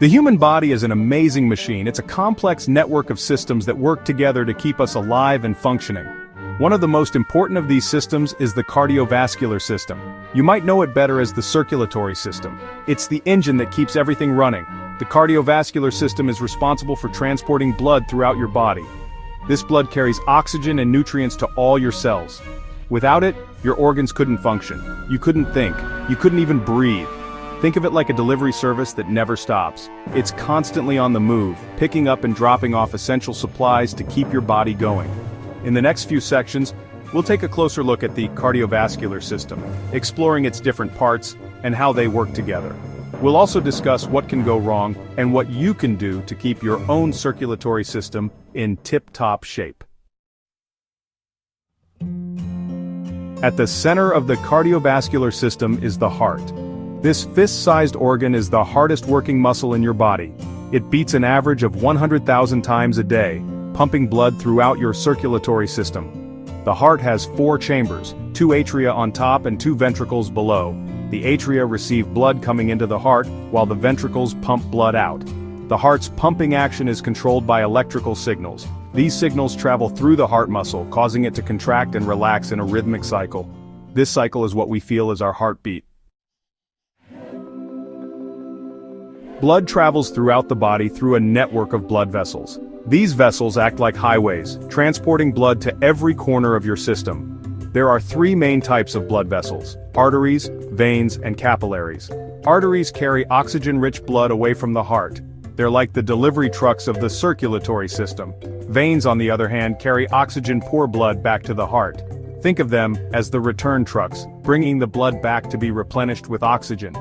The human body is an amazing machine. It's a complex network of systems that work together to keep us alive and functioning. One of the most important of these systems is the cardiovascular system. You might know it better as the circulatory system. It's the engine that keeps everything running. The cardiovascular system is responsible for transporting blood throughout your body. This blood carries oxygen and nutrients to all your cells. Without it, your organs couldn't function. You couldn't think. You couldn't even breathe. Think of it like a delivery service that never stops. It's constantly on the move, picking up and dropping off essential supplies to keep your body going. In the next few sections, we'll take a closer look at the cardiovascular system, exploring its different parts and how they work together. We'll also discuss what can go wrong and what you can do to keep your own circulatory system in tip-top shape. At the center of the cardiovascular system is the heart. This fist-sized organ is the hardest working muscle in your body. It beats an average of 100,000 times a day, pumping blood throughout your circulatory system. The heart has 4 chambers, 2 atria on top and 2 ventricles below. The atria receive blood coming into the heart, while the ventricles pump blood out. The heart's pumping action is controlled by electrical signals. These signals travel through the heart muscle, causing it to contract and relax in a rhythmic cycle. This cycle is what we feel as our heartbeat. Blood travels throughout the body through a network of blood vessels. These vessels act like highways, transporting blood to every corner of your system. There are 3 main types of blood vessels: arteries, veins, and capillaries. Arteries carry oxygen-rich blood away from the heart. They're like the delivery trucks of the circulatory system. Veins, on the other hand, carry oxygen-poor blood back to the heart. Think of them as the return trucks, bringing the blood back to be replenished with oxygen.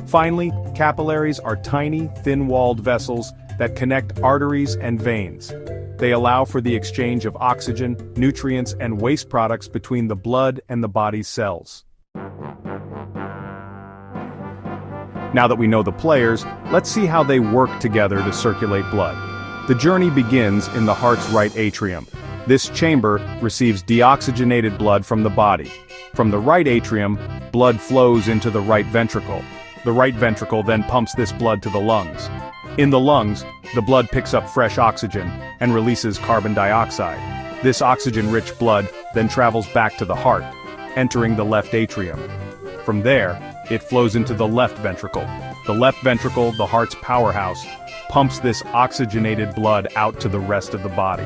Finally, capillaries are tiny, thin-walled vessels that connect arteries and veins. They allow for the exchange of oxygen, nutrients, and waste products between the blood and the body's cells. Now that we know the players, let's see how they work together to circulate blood. The journey begins in the heart's right atrium. This chamber receives deoxygenated blood from the body. From the right atrium, blood flows into the right ventricle. The right ventricle then pumps this blood to the lungs. In the lungs, the blood picks up fresh oxygen and releases carbon dioxide. This oxygen-rich blood then travels back to the heart, entering the left atrium. From there, it flows into the left ventricle. The left ventricle, the heart's powerhouse, pumps this oxygenated blood out to the rest of the body.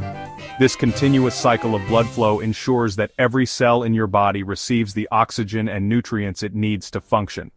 This continuous cycle of blood flow ensures that every cell in your body receives the oxygen and nutrients it needs to function.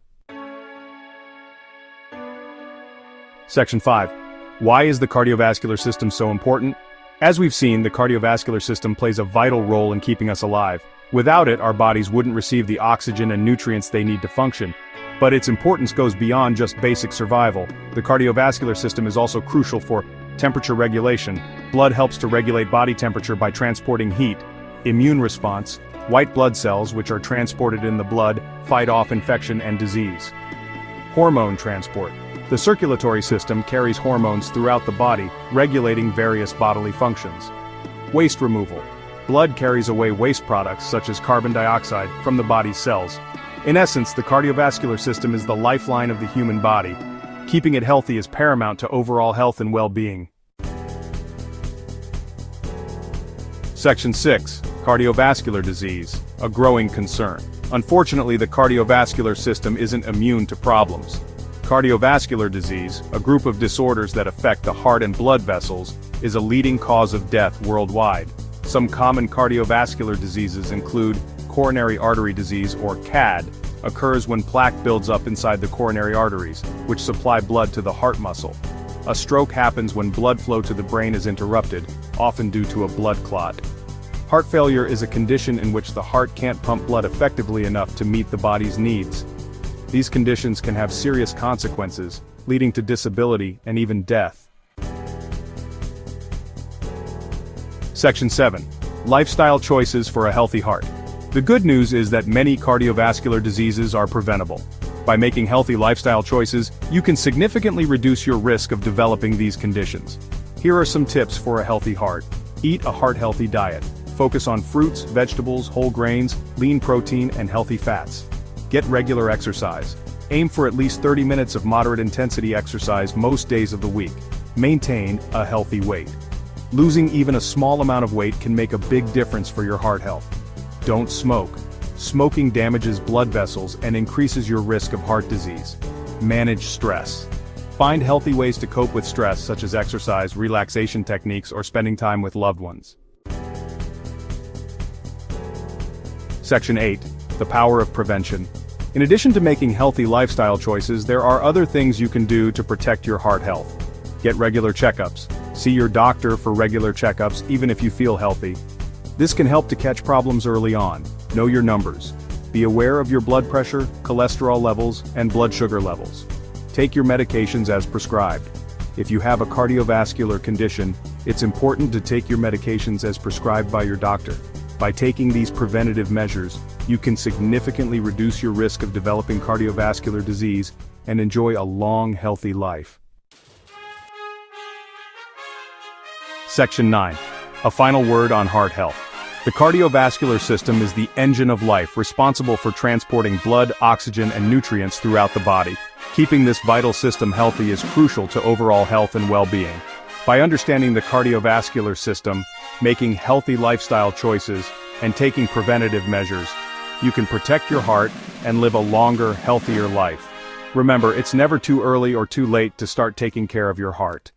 Section 5. Why is the cardiovascular system so important? As we've seen, the cardiovascular system plays a vital role in keeping us alive. Without it, our bodies wouldn't receive the oxygen and nutrients they need to function. But its importance goes beyond just basic survival. The cardiovascular system is also crucial for temperature regulation. Blood helps to regulate body temperature by transporting heat. Immune response. White blood cells, which are transported in the blood, fight off infection and disease. Hormone transport. The circulatory system carries hormones throughout the body, regulating various bodily functions. Waste removal. Blood carries away waste products such as carbon dioxide from the body's cells. In essence, the cardiovascular system is the lifeline of the human body. Keeping it healthy is paramount to overall health and well-being. Section 6. Cardiovascular disease, a growing concern. Unfortunately, the cardiovascular system isn't immune to problems. Cardiovascular disease, a group of disorders that affect the heart and blood vessels, is a leading cause of death worldwide. Some common cardiovascular diseases include coronary artery disease, or CAD, occurs when plaque builds up inside the coronary arteries, which supply blood to the heart muscle. A stroke happens when blood flow to the brain is interrupted, often due to a blood clot. Heart failure is a condition in which the heart can't pump blood effectively enough to meet the body's needs. These conditions can have serious consequences, leading to disability and even death. Section 7. Lifestyle choices for a healthy heart. The good news is that many cardiovascular diseases are preventable. By making healthy lifestyle choices, you can significantly reduce your risk of developing these conditions. Here are some tips for a healthy heart. Eat a heart-healthy diet. Focus on fruits, vegetables, whole grains, lean protein, and healthy fats. Get regular exercise. Aim for at least 30 minutes of moderate intensity exercise most days of the week. Maintain a healthy weight. Losing even a small amount of weight can make a big difference for your heart health. Don't smoke. Smoking damages blood vessels and increases your risk of heart disease. Manage stress. Find healthy ways to cope with stress, such as exercise, relaxation techniques, or spending time with loved ones. Section 8. The power of prevention. In addition to making healthy lifestyle choices, there are other things you can do to protect your heart health. Get regular checkups. See your doctor for regular checkups even if you feel healthy. This can help to catch problems early on. Know your numbers. Be aware of your blood pressure, cholesterol levels, and blood sugar levels. Take your medications as prescribed. If you have a cardiovascular condition, it's important to take your medications as prescribed by your doctor. By taking these preventative measures, you can significantly reduce your risk of developing cardiovascular disease and enjoy a long, healthy life. Section 9. A final word on heart health. The cardiovascular system is the engine of life, responsible for transporting blood, oxygen, and nutrients throughout the body. Keeping this vital system healthy is crucial to overall health and well-being. By understanding the cardiovascular system, making healthy lifestyle choices, and taking preventative measures, you can protect your heart and live a longer, healthier life. Remember, it's never too early or too late to start taking care of your heart.